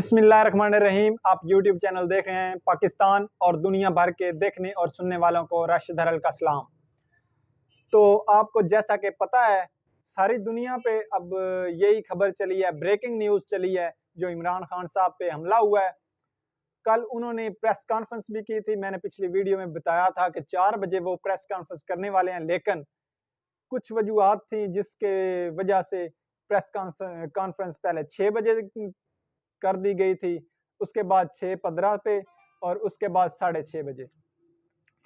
बिस्मिल्लाहिर्रहमानिर्रहीम। आप YouTube channel देख रहे हैं। पाकिस्तान और दुनिया भर के देखने और सुनने वालों को राशिद हरल का सलाम। तो आपको जैसा कि पता है, सारी दुनिया पे अब यही खबर चली है, ब्रेकिंग न्यूज़ चली है, जो इमरान खान साहब पे हमला हुआ है। कल उन्होंने प्रेस कॉन्फ्रेंस भी की थी। मैंने पिछली वीडियो में बताया था कि 4 बजे वो प्रेस कॉन्फ्रेंस करने वाले हैं, लेकिन कुछ वजूहात थी जिसके वजह से प्रेस कॉन्फ्रेंस पहले 6 बजे कर दी गई थी, उसके बाद 6:15 पे और उसके बाद 6:30 बजे।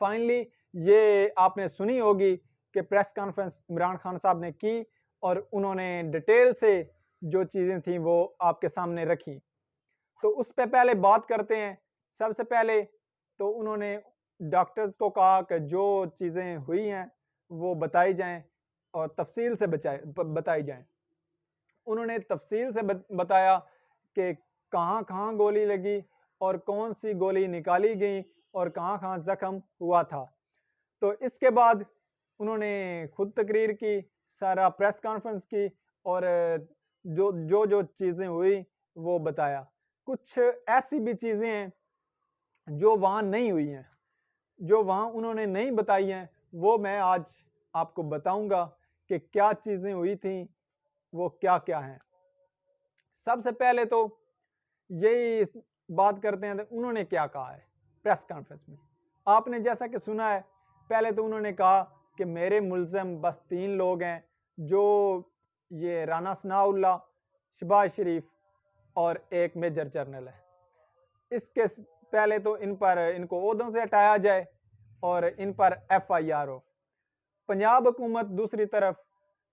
फाइनली ये आपने सुनी होगी कि प्रेस कॉन्फ्रेंस इमरान खान साहब ने की और उन्होंने डिटेल से जो चीज़ें थी वो आपके सामने रखी। तो उस पे पहले बात करते हैं। सबसे पहले तो उन्होंने डॉक्टर्स को कहा कि जो चीज़ें हुई हैं वो बताई जाएं और तफसील से बताई जाएं। उन्होंने तफसील से बताया कि कहाँ-कहाँ गोली लगी और कौन सी गोली निकाली गई और कहाँ-कहाँ ज़ख्म हुआ था। तो इसके बाद उन्होंने खुद तकरीर की, सारा प्रेस कॉन्फ्रेंस की और जो चीज़ें हुई वो बताया। कुछ ऐसी भी चीज़ें हैं जो वहाँ नहीं हुई हैं, जो वहाँ उन्होंने नहीं बताई हैं, वो मैं आज आपको बताऊंगा कि क्या चीज़ें हुई थी, वो क्या-क्या हैं। सबसे पहले तो यही बात करते हैं, तो उन्होंने क्या कहा है प्रेस कॉन्फ्रेंस में। आपने जैसा कि सुना है, पहले तो उन्होंने कहा कि मेरे मुल्ज़म बस 3 लोग हैं, जो ये राना सनाउल्लाह, शहबाज शरीफ और एक मेजर जनरल है। इसके पहले तो इनको ओहदों से हटाया जाए और इन पर FIR हो। पंजाब हुकूमत दूसरी तरफ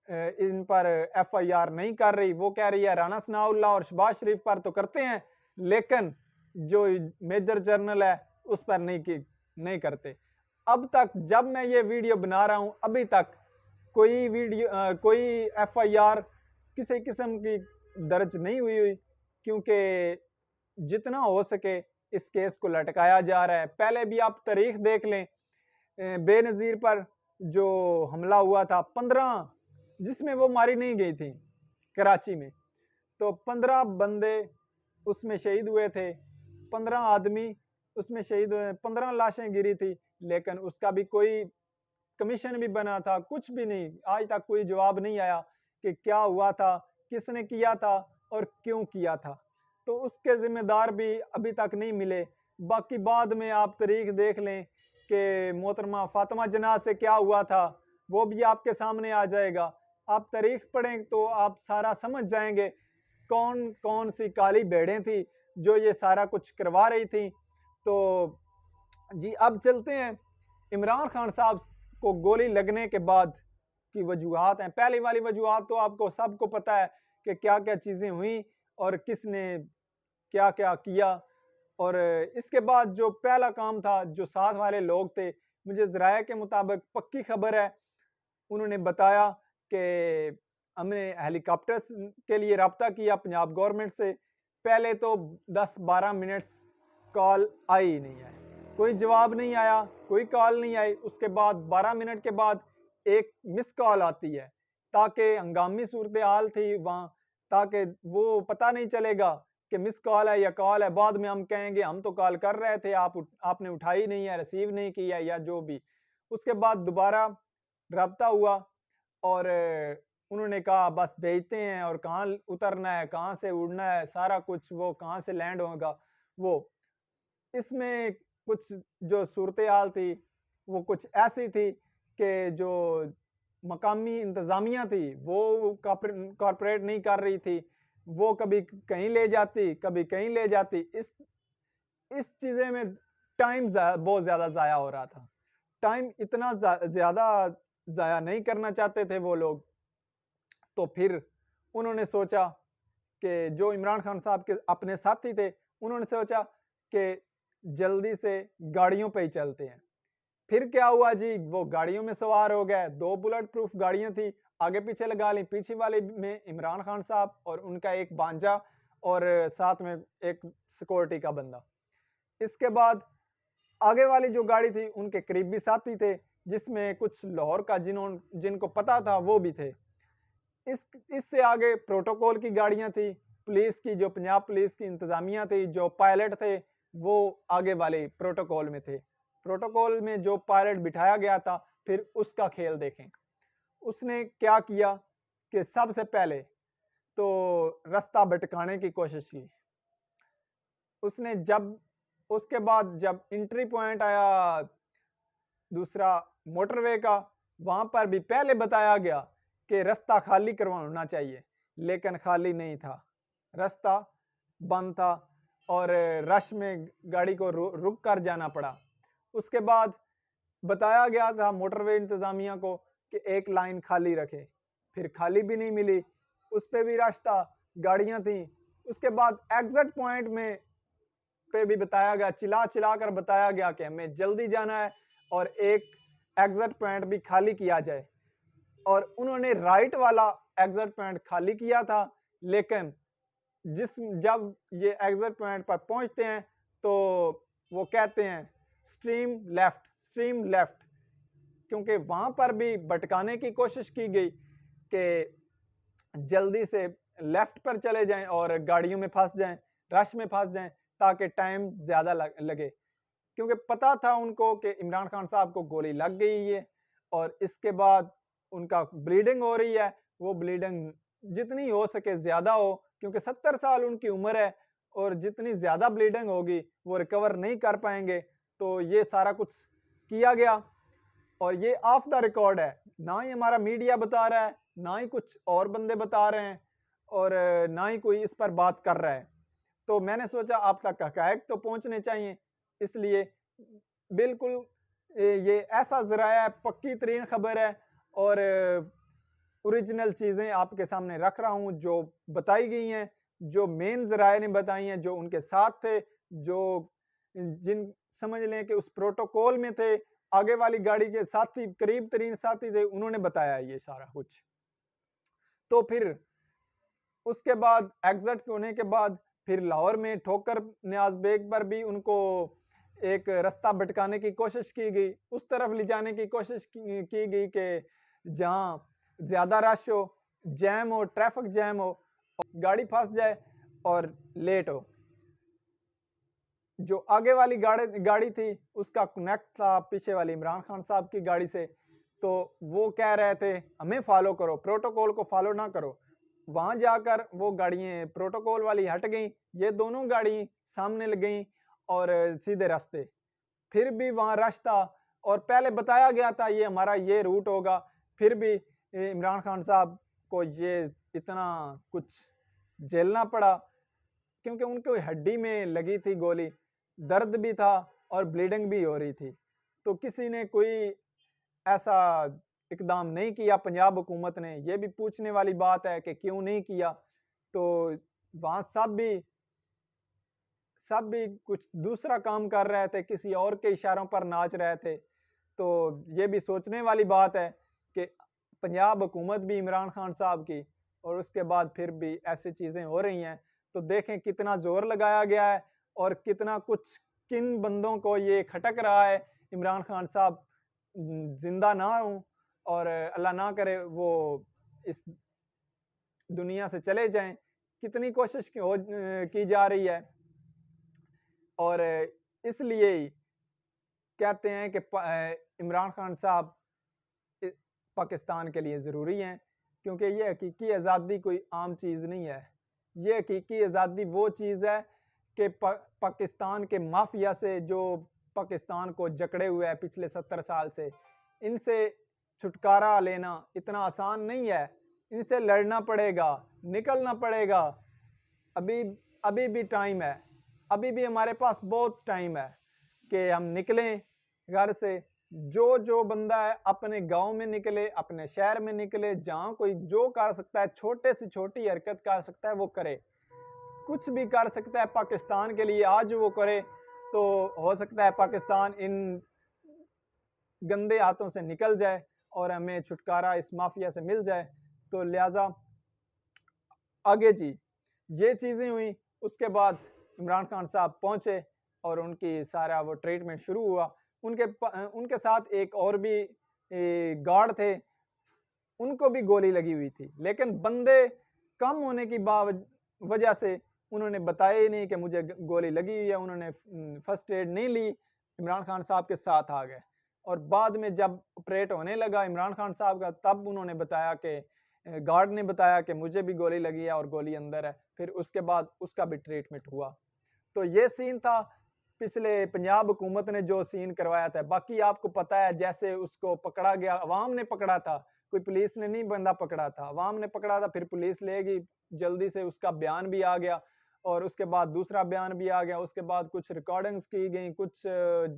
इन पर FIR नहीं कर रही। वो कह रही है राना सनाउल्लाह और शहबाज शरीफ पर तो करते हैं, लेकिन जो मेजर जनरल है उस पर नहीं करते। अब तक जब मैं ये वीडियो बना रहा हूँ, अभी तक कोई FIR किसी किस्म की दर्ज नहीं हुई, क्योंकि जितना हो सके इस केस को लटकाया जा रहा है। पहले भी आप तारीख देख लें, बेनज़ीर पर जो हमला हुआ था 15, जिसमें वो मारी नहीं गई थी कराची में, तो 15 बंदे उसमें शहीद हुए थे, 15 आदमी उसमें शहीद हुए, 15 लाशें गिरी थी, लेकिन उसका भी कोई कमीशन भी बना था, कुछ भी नहीं। आज तक कोई जवाब नहीं आया कि क्या हुआ था, किसने किया था और क्यों किया था। तो उसके जिम्मेदार भी अभी तक नहीं मिले। बाकी बाद में आप तारीख देख लें कि मोहतरमा फातिमा जनाज से क्या हुआ था, वो भी आपके सामने आ जाएगा। आप तारीख पढ़ें तो आप सारा समझ जाएंगे कौन कौन सी काली भेड़ें थी जो ये सारा कुछ करवा रही थी। तो जी अब चलते हैं इमरान खान साहब को गोली लगने के बाद की वजूहात हैं। पहली वाली वजूहात तो आपको सबको पता है कि क्या क्या चीज़ें हुई और किसने क्या क्या किया। और इसके बाद जो पहला काम था, जो साथ वाले लोग थे, मुझे ज़राए के मुताबिक पक्की खबर है, उन्होंने बताया कि हमने हेलीकॉप्टर्स के लिए रब्ता किया पंजाब गवर्नमेंट से। पहले तो 10-12 मिनट्स कॉल आई ही नहीं है, कोई जवाब नहीं आया, कोई कॉल नहीं आई। उसके बाद 12 मिनट के बाद एक मिस कॉल आती है, ताकि हंगामी सूरत हाल थी वहाँ, ताकि वो पता नहीं चलेगा कि मिस कॉल है या कॉल है। बाद में हम कहेंगे हम तो कॉल कर रहे थे, आपने उठाई नहीं है, रिसीव नहीं किया या जो भी। उसके बाद दोबारा रब्ता हुआ और उन्होंने कहा बस भेजते हैं, और कहाँ उतरना है, कहाँ से उड़ना है, सारा कुछ, वो कहाँ से लैंड होगा वो। इसमें कुछ जो सूरत हाल थी वो कुछ ऐसी थी कि जो मकामी इंतज़ामिया थी वो कॉर्पोरेट नहीं कर रही थी। वो कभी कहीं ले जाती, कभी कहीं ले जाती। इस चीज़ें में टाइम बहुत ज़्यादा ज़ाया हो रहा था। टाइम इतना ज़्यादा ज़ाया नहीं करना चाहते थे वो लोग। तो फिर उन्होंने सोचा कि जो इमरान खान साहब के अपने साथी थे, उन्होंने सोचा कि जल्दी से गाड़ियों पे ही चलते हैं। फिर क्या हुआ जी, वो गाड़ियों में सवार हो गए। 2 बुलेट प्रूफ गाड़ियां थी, आगे पीछे लगा ली। पीछे वाले में इमरान खान साहब और उनका एक भांजा और साथ में एक सिक्योरिटी का बंदा। इसके बाद आगे वाली जो गाड़ी थी उनके करीबी साथी थे, जिसमें कुछ लाहौर का जिनको पता था वो भी थे। इससे आगे प्रोटोकॉल की गाड़ियां थी। पुलिस की, जो पंजाब पुलिस की इंतज़ामिया थी, जो पायलट थे वो आगे वाले प्रोटोकॉल में थे। प्रोटोकॉल में जो पायलट बिठाया गया था, फिर उसका खेल देखें। उसने क्या किया कि सबसे पहले तो रास्ता भटकाने की कोशिश की। उसने उसके बाद जब एंट्री पॉइंट आया दूसरा मोटरवे का, वहां पर भी पहले बताया गया कि रास्ता खाली करवाना चाहिए, लेकिन खाली नहीं था, रास्ता बंद था और रश में गाड़ी को रुक कर जाना पड़ा। उसके बाद बताया गया था मोटरवे इंतजामिया को कि एक लाइन खाली रखे, फिर खाली भी नहीं मिली, उस पे भी रश था, गाड़ियां थी। उसके बाद एग्जिट पॉइंट में पे भी बताया गया, चिल्ला चिल्ला कर बताया गया कि हमें जल्दी जाना है और एक एग्जिट पॉइंट भी खाली किया जाए। और उन्होंने राइट वाला एग्जिट पॉइंट खाली किया था, लेकिन जब ये एग्जिट पॉइंट पर पहुंचते हैं तो वो कहते हैं स्ट्रीम लेफ्ट, क्योंकि वहां पर भी भटकाने की कोशिश की गई कि जल्दी से लेफ्ट पर चले जाएं और गाड़ियों में फंस जाएं, रश में फंस जाएं, ताकि टाइम ज्यादा लगे, क्योंकि पता था उनको कि इमरान खान साहब को गोली लग गई है और इसके बाद उनका ब्लीडिंग हो रही है। वो ब्लीडिंग जितनी हो सके ज्यादा हो, क्योंकि 70 साल उनकी उम्र है और जितनी ज्यादा ब्लीडिंग होगी वो रिकवर नहीं कर पाएंगे। तो ये सारा कुछ किया गया और ये ऑफ द रिकॉर्ड है, ना ही हमारा मीडिया बता रहा है, ना ही कुछ और बंदे बता रहे हैं और ना ही कोई इस पर बात कर रहा है। तो मैंने सोचा आप तक हकायक तो पहुंचने चाहिए, इसलिए बिल्कुल ये ऐसा ज़राया है, पक्की तरीन खबर है और ओरिजिनल चीज़ें आपके सामने रख रहा हूँ जो बताई गई हैं, जो मेन ज़राए ने बताई हैं, जो उनके साथ थे, जो जिन समझ लें कि उस प्रोटोकॉल में थे, आगे वाली गाड़ी के साथी, करीब तरीन साथी थे, उन्होंने बताया ये सारा कुछ। तो फिर उसके बाद एग्जिट होने के बाद फिर लाहौर में ठोकर नियाज बेग पर भी उनको एक रास्ता भटकाने की कोशिश की गई, उस तरफ ले जाने की कोशिश की गई कि जहां ज्यादा रश हो, जैम हो, ट्रैफिक जैम हो, गाड़ी फंस जाए और लेट हो। जो आगे वाली गाड़ी थी उसका कनेक्ट था पीछे वाली इमरान खान साहब की गाड़ी से, तो वो कह रहे थे हमें फॉलो करो, प्रोटोकॉल को फॉलो ना करो। वहां जाकर वो गाड़ियां प्रोटोकॉल वाली हट गई, ये दोनों गाड़ी सामने लग गई और सीधे रास्ते। फिर भी वहां रश था और पहले बताया गया था ये हमारा ये रूट होगा, फिर भी इमरान खान साहब को ये इतना कुछ झेलना पड़ा, क्योंकि उनकी हड्डी में लगी थी गोली, दर्द भी था और ब्लीडिंग भी हो रही थी। तो किसी ने कोई ऐसा इकदाम नहीं किया, पंजाब हुकूमत ने, यह भी पूछने वाली बात है कि क्यों नहीं किया। तो वहां सब भी कुछ दूसरा काम कर रहे थे, किसी और के इशारों पर नाच रहे थे। तो ये भी सोचने वाली बात है कि पंजाब हुकूमत भी इमरान खान साहब की, और उसके बाद फिर भी ऐसी चीज़ें हो रही हैं। तो देखें कितना जोर लगाया गया है और कितना कुछ किन बंदों को ये खटक रहा है। इमरान खान साहब जिंदा ना हो और अल्लाह ना करे वो इस दुनिया से चले जाएं, कितनी कोशिश की जा रही है। और इसलिए कहते हैं कि इमरान खान साहब पाकिस्तान के लिए ज़रूरी हैं, क्योंकि ये हकीकी आज़ादी कोई आम चीज़ नहीं है। ये हकीकी आज़ादी वो चीज़ है कि पाकिस्तान के माफिया से, जो पाकिस्तान को जकड़े हुए है पिछले 70 साल से, इनसे छुटकारा लेना इतना आसान नहीं है। इनसे लड़ना पड़ेगा, निकलना पड़ेगा। अभी अभी भी टाइम है, अभी भी हमारे पास बहुत टाइम है कि हम निकलें घर से। जो बंदा है अपने गांव में निकले, अपने शहर में निकले, जहां कोई जो कर सकता है, छोटे से छोटी हरकत कर सकता है वो करे, कुछ भी कर सकता है पाकिस्तान के लिए आज वो करे। तो हो सकता है पाकिस्तान इन गंदे हाथों से निकल जाए और हमें छुटकारा इस माफिया से मिल जाए। तो लिहाजा आगे जी ये चीज़ें हुई। उसके बाद इमरान खान साहब पहुंचे और उनकी सारा वो ट्रीटमेंट शुरू हुआ। उनके साथ एक और भी गार्ड थे, उनको भी गोली लगी हुई थी, लेकिन बंदे कम होने की वजह से उन्होंने बताया ही नहीं कि मुझे गोली लगी हुई है, उन्होंने फर्स्ट एड नहीं ली, इमरान खान साहब के साथ आ गए। और बाद में जब ऑपरेट होने लगा इमरान खान साहब का, तब उन्होंने बताया कि गार्ड ने बताया कि मुझे भी गोली लगी है और गोली अंदर है। फिर उसके बाद उसका भी ट्रीटमेंट हुआ। तो ये सीन था पिछले पंजाब हुकूमत ने जो सीन करवाया था। बाकी आपको पता है जैसे उसको पकड़ा गया, अवाम ने पकड़ा था, कोई पुलिस ने नहीं बंदा पकड़ा था, अवाम ने पकड़ा था, फिर पुलिस ले गई, जल्दी से उसका बयान भी आ गया और उसके बाद दूसरा बयान भी आ गया। उसके बाद कुछ रिकॉर्डिंग्स की गई, कुछ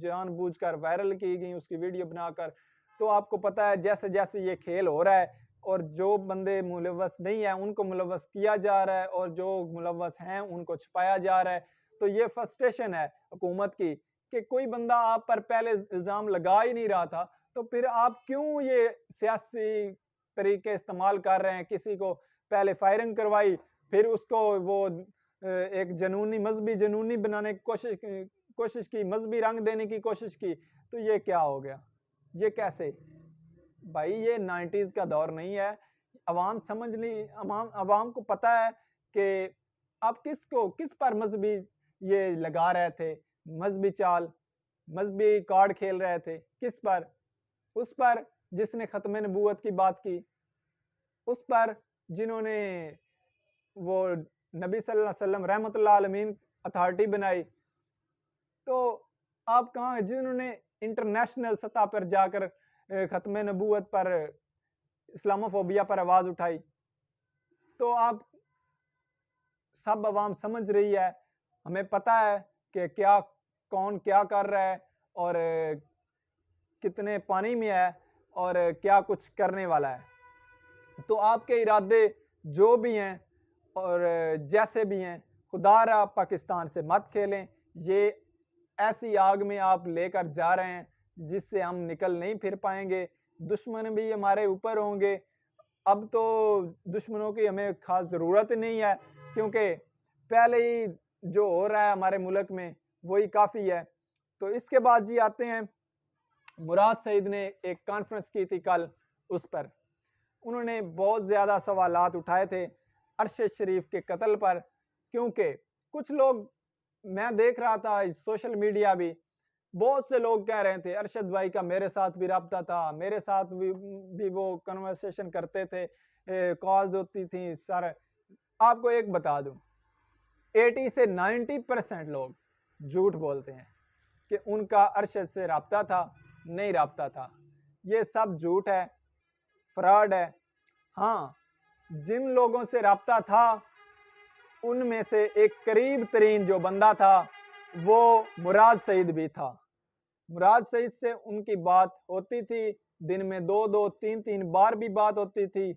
जानबूझकर वायरल की गई उसकी वीडियो बनाकर। तो आपको पता है जैसे जैसे ये खेल हो रहा है और जो बंदे मुलव्वस नहीं है उनको मुलव्वस किया जा रहा है और जो मुलव्वस हैं उनको छुपाया जा रहा है। तो ये फ्रस्ट्रेशन है हुकूमत की कि कोई बंदा आप पर पहले इल्ज़ाम लगा ही नहीं रहा था, तो फिर आप क्यों ये सियासी तरीके इस्तेमाल कर रहे हैं। किसी को पहले फायरिंग करवाई, फिर उसको वो एक जुनूनी बनाने की कोशिश की, मजहबी रंग देने की कोशिश की। तो ये क्या हो गया, ये कैसे? भाई ये 90s का दौर नहीं है। अवाम समझ नहीं, अवाम को पता है कि आप किस पर मजहबी ये लगा रहे थे, मजहबी चाल, मजहबी कार्ड खेल रहे थे, किस पर? उस पर जिसने खत्म नबूवत की बात की, उस पर जिन्होंने वो नबी सल्लल्लाहु अलैहि वसल्लम रहमतुल्लाह अलमीन अथॉरिटी बनाई। तो आप कहाँ, जिन्होंने इंटरनेशनल सतह पर जाकर खत्म नबूवत पर, इस्लामोफोबिया पर आवाज उठाई। तो आप सब अवाम समझ रही है, हमें पता है कि कौन क्या कर रहा है और कितने पानी में है और क्या कुछ करने वाला है। तो आपके इरादे जो भी हैं और जैसे भी हैं, खुदारा पाकिस्तान से मत खेलें। ये ऐसी आग में आप लेकर जा रहे हैं जिससे हम निकल नहीं फिर पाएंगे। दुश्मन भी हमारे ऊपर होंगे। अब तो दुश्मनों की हमें खास ज़रूरत नहीं है, क्योंकि पहले ही जो हो रहा है हमारे मुल्क में वही काफ़ी है। तो इसके बाद जी आते हैं, मुराद सईद ने एक कॉन्फ्रेंस की थी कल, उस पर उन्होंने बहुत ज़्यादा सवालात उठाए थे अरशद शरीफ के कत्ल पर। क्योंकि कुछ लोग, मैं देख रहा था सोशल मीडिया भी, बहुत से लोग कह रहे थे अरशद भाई का मेरे साथ भी रब्ता था, मेरे साथ भी वो कन्वर्सेशन करते थे, कॉल्स होती थी। सर आपको एक बता दूं, 80 से 90% लोग झूठ बोलते हैं कि उनका अरशद से रब्ता था, नहीं रब्ता था। ये सब झूठ है, फ्रॉड है। हाँ, जिन लोगों से रब्ता था उनमें से एक करीब तरीन जो बंदा था वो मुराद सईद भी था। मुराद सईद से उनकी बात होती थी, दिन में 2-2 3-3 बार भी बात होती थी।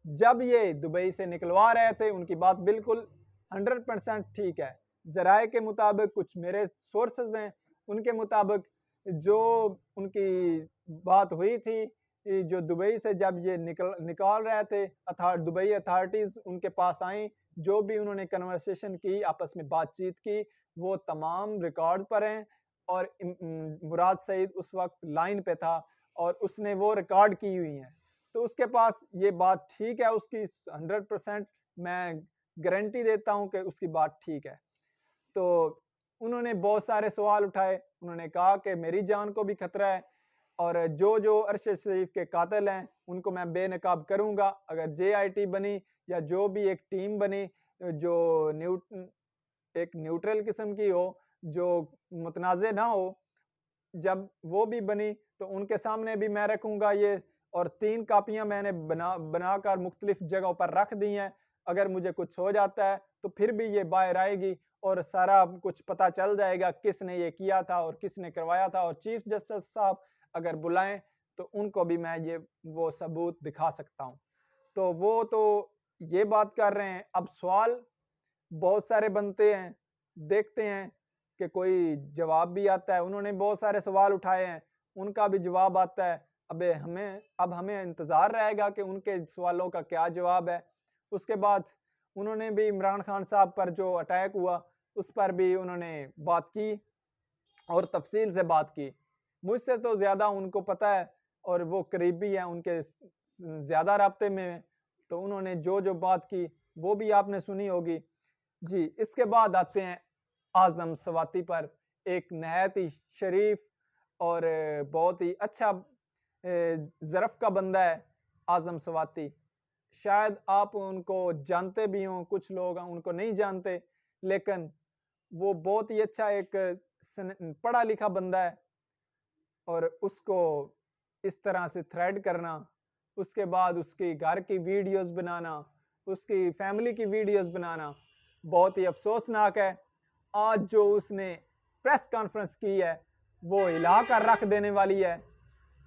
जब ये दुबई से निकलवा रहे थे उनकी बात बिल्कुल 100% ठीक है। जराए के मुताबिक, कुछ मेरे सोर्सेज हैं उनके मुताबिक, जो उनकी बात हुई थी, जो दुबई से जब ये निकाल रहे थे, दुबई अथॉरिटीज उनके पास आई, जो भी उन्होंने कन्वर्सेशन की, आपस में बातचीत की, वो तमाम रिकॉर्ड पर हैं। और मुराद सईद उस वक्त लाइन पे था और उसने वो रिकॉर्ड की हुई हैं। तो उसके पास ये बात ठीक है, उसकी 100% मैं गारंटी देता हूं कि उसकी बात ठीक है। तो उन्होंने बहुत सारे सवाल उठाए। उन्होंने कहा कि मेरी जान को भी खतरा है और जो अरशद शरीफ के कातिल हैं उनको मैं बेनकाब करूंगा। अगर JIT बनी या जो भी एक टीम बनी जो एक न्यूट्रल किस्म की हो, जो मुतनाज़े ना हो, जब वो भी बनी तो उनके सामने भी मैं रखूंगा ये। और 3 कापियां मैंने बनाकर मुख्तलिफ जगहों पर रख दी हैं। अगर मुझे कुछ हो जाता है तो फिर भी ये बाहर आएगी और सारा कुछ पता चल जाएगा किसने ये किया था और किसने करवाया था। और चीफ जस्टिस साहब अगर बुलाएं तो उनको भी मैं ये वो सबूत दिखा सकता हूं। तो वो तो ये बात कर रहे हैं। अब सवाल बहुत सारे बनते हैं, देखते हैं कि कोई जवाब भी आता है। उन्होंने बहुत सारे सवाल उठाए हैं, उनका भी जवाब आता है। अब हमें इंतज़ार रहेगा कि उनके सवालों का क्या जवाब है। उसके बाद उन्होंने भी इमरान खान साहब पर जो अटैक हुआ उस पर भी उन्होंने बात की और तफसील से बात की। मुझसे तो ज़्यादा उनको पता है और वो करीबी हैं, उनके ज़्यादा राब्ते में। तो उन्होंने जो बात की वो भी आपने सुनी होगी। जी, इसके बाद आते हैं आज़म स्वाति पर। एक नहायत ही शरीफ और बहुत ही अच्छा ज़रफ़ का बंदा है आज़म स्वाति। शायद आप उनको जानते भी हों, कुछ लोग उनको नहीं जानते, लेकिन वो बहुत ही अच्छा एक पढ़ा लिखा बंदा है। और उसको इस तरह से थ्रेड करना, उसके बाद उसके घर की वीडियोस बनाना, उसकी फैमिली की वीडियोस बनाना बहुत ही अफसोसनाक है। आज जो उसने प्रेस कॉन्फ्रेंस की है वो हिला कर रख देने वाली है।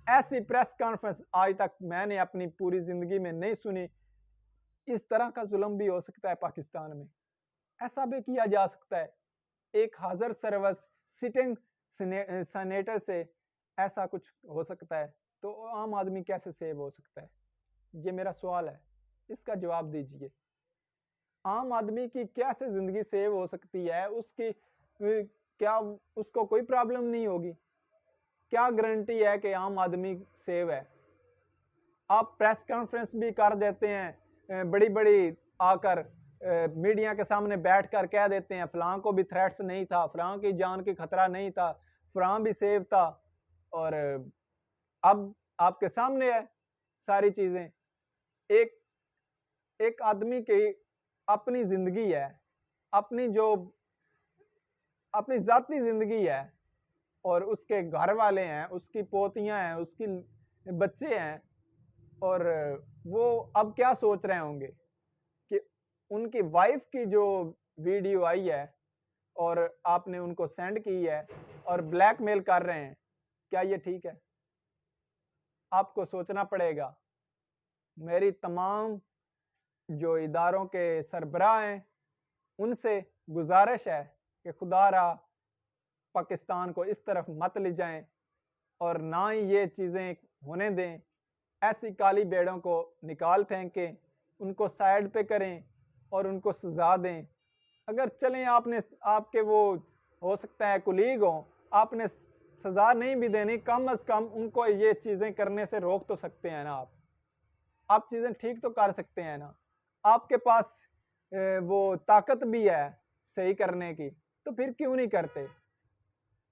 ऐसी प्रेस कॉन्फ्रेंस आज तक मैंने अपनी पूरी जिंदगी में नहीं सुनी। इस तरह का जुल्म भी हो सकता है पाकिस्तान में, ऐसा भी किया जा सकता है। एक हाजिर सर्वस सिटिंग सेनेटर से ऐसा कुछ हो सकता है, तो आम आदमी कैसे सेव हो सकता है? ये मेरा सवाल है, इसका जवाब दीजिए। आम आदमी की कैसे जिंदगी सेव हो सकती है? उसकी क्या उसको कोई प्रॉब्लम नहीं होगी? क्या गारंटी है कि आम आदमी सेव है? आप प्रेस कॉन्फ्रेंस भी कर देते हैं बड़ी बड़ी आकर मीडिया के सामने बैठकर कह देते हैं फलां को भी थ्रेट्स नहीं था, फलां की जान की खतरा नहीं था, फलां भी सेव था। और अब आपके सामने है सारी चीजें। एक एक आदमी की अपनी जिंदगी है, अपनी जो अपनी जाती जिंदगी है, और उसके घर वाले हैं, उसकी पोतियां हैं, उसकी बच्चे हैं, और वो अब क्या सोच रहे होंगे कि उनकी वाइफ की जो वीडियो आई है और आपने उनको सेंड की है और ब्लैकमेल कर रहे हैं, क्या ये ठीक है? आपको सोचना पड़ेगा। मेरी तमाम जो इदारों के सरबराह हैं उनसे गुजारिश है कि खुदारा पाकिस्तान को इस तरफ मत ले जाएं और ना ही ये चीज़ें होने दें। ऐसी काली भेड़ों को निकाल फेंकें, उनको साइड पे करें और उनको सजा दें। अगर चलें आपने आपके वो हो सकता है कुलीग हों, आपने सजा नहीं भी देनी, कम अज़ कम उनको ये चीज़ें करने से रोक तो सकते हैं ना आप चीज़ें ठीक तो कर सकते हैं ना। आपके पास वो ताकत भी है सही करने की, तो फिर क्यों नहीं करते?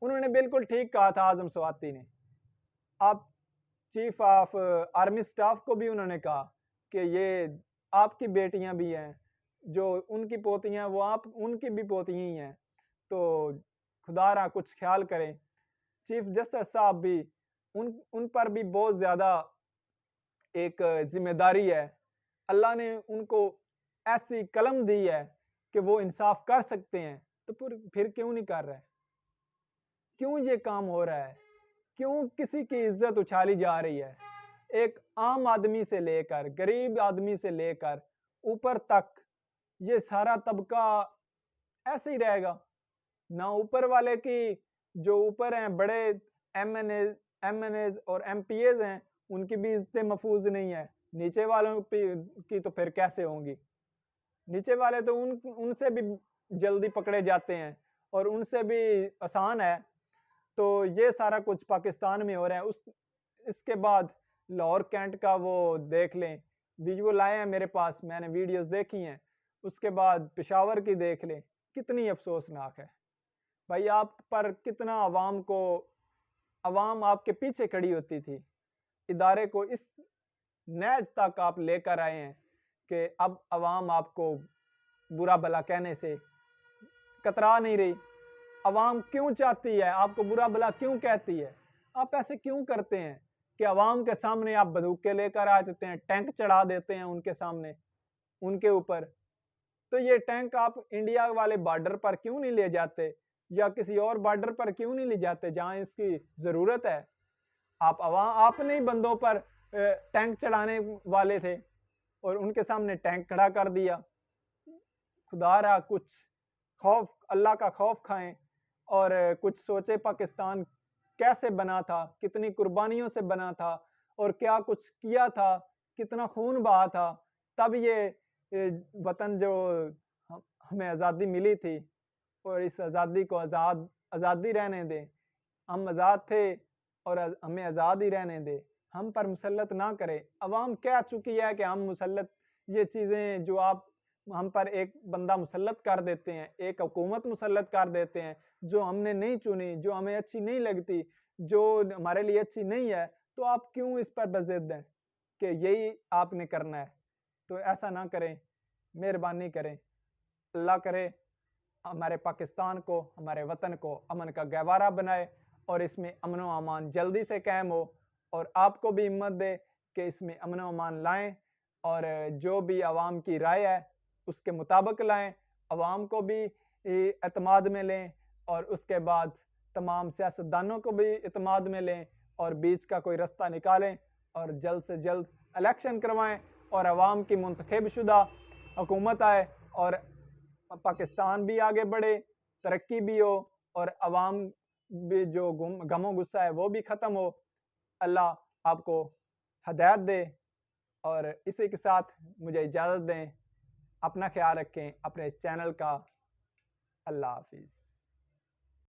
उन्होंने बिल्कुल ठीक कहा था आज़म स्वाति ने। आप चीफ ऑफ आर्मी स्टाफ को भी उन्होंने कहा कि ये आपकी बेटियां भी हैं, जो उनकी पोतियां वो आप उनकी भी पोतियां ही हैं, तो खुदारा कुछ ख्याल करें। चीफ जस्टिस साहब भी उन पर भी बहुत ज़्यादा एक जिम्मेदारी है। अल्लाह ने उनको ऐसी कलम दी है कि वो इंसाफ कर सकते हैं, तो फिर क्यों नहीं कर रहे? क्यों ये काम हो रहा है? क्यों किसी की इज्जत उछाली जा रही है? एक आम आदमी से लेकर गरीब आदमी से लेकर ऊपर तक ये सारा तबका ऐसे ही रहेगा। ना ऊपर वाले की जो ऊपर हैं बड़े एमएनएज और एमपीएज हैं, उनकी भी इज्जतें महफूज नहीं है। नीचे वालों की तो फिर कैसे होंगी? नीचे वाले तो उनसे भी जल्दी पकड़े जाते हैं और उनसे भी आसान है। तो ये सारा कुछ पाकिस्तान में हो रहा है। इसके बाद लाहौर कैंट का वो देख लें, विजुअल आए हैं मेरे पास, मैंने वीडियोस देखी हैं। उसके बाद पेशावर की देख लें, कितनी अफसोसनाक है। भाई आप पर कितना अवाम आपके पीछे खड़ी होती थी। इदारे को इस नैज तक आप लेकर आए हैं कि अब अवाम आपको बुरा भला कहने से कतरा नहीं रही। अवाम क्यों चाहती है, आपको बुरा भला क्यों कहती है? आप ऐसे क्यों करते हैं कि अवाम के सामने आप बंदूकें लेकर आ देते हैं, टैंक चढ़ा देते हैं उनके सामने, उनके ऊपर? तो ये टैंक आप इंडिया वाले बॉर्डर पर क्यों नहीं ले जाते, या किसी और बॉर्डर पर क्यों नहीं ले जाते जहां इसकी जरूरत है? आपने ही बंदों पर टैंक चढ़ाने वाले थे और उनके सामने टैंक खड़ा कर दिया। खुदारा कुछ खौफ, अल्लाह का खौफ खाएं और कुछ सोचे पाकिस्तान कैसे बना था, कितनी कुर्बानियों से बना था और क्या कुछ किया था, कितना खून बहा था, तब ये वतन जो हमें आज़ादी मिली थी। और इस आज़ादी को आज़ादी रहने दें। हम आज़ाद थे और हमें आज़ाद ही रहने दें। हम पर मुसल्लत ना करें। अवाम कह चुकी है कि हम मुसल्लत, ये चीज़ें जो आप हम पर एक बंदा मुसल्लत कर देते हैं, एक हुकूमत मुसल्लत कर देते हैं जो हमने नहीं चुनी, जो हमें अच्छी नहीं लगती, जो हमारे लिए अच्छी नहीं है, तो आप क्यों इस पर बज़िद हैं कि यही आपने करना है? तो ऐसा ना करें, मेहरबानी करें। अल्लाह करे हमारे पाकिस्तान को, हमारे वतन को अमन का गहवारा बनाए और इसमें अमन व अमान जल्दी से कायम हो, और आपको भी हिम्मत दे कि इसमें अमन व अमान लाएं और जो भी आवाम की राय है उसके मुताबिक लाएं, आवाम को भी एतमाद में लें और उसके बाद तमाम सियासतदानों को भी एतमाद में लें और बीच का कोई रास्ता निकालें और जल्द से जल्द इलेक्शन करवाएं और आवाम की मुंतखब शुदा हुकूमत आए और पाकिस्तान भी आगे बढ़े, तरक्की भी हो और अवाम भी जो गमो गुस्सा है वो भी ख़त्म हो। अल्लाह आपको हदायत दे और इसी के साथ मुझे इजाज़त दें। अपना ख्याल रखें, अपने इस चैनल का। अल्लाह हाफिज़।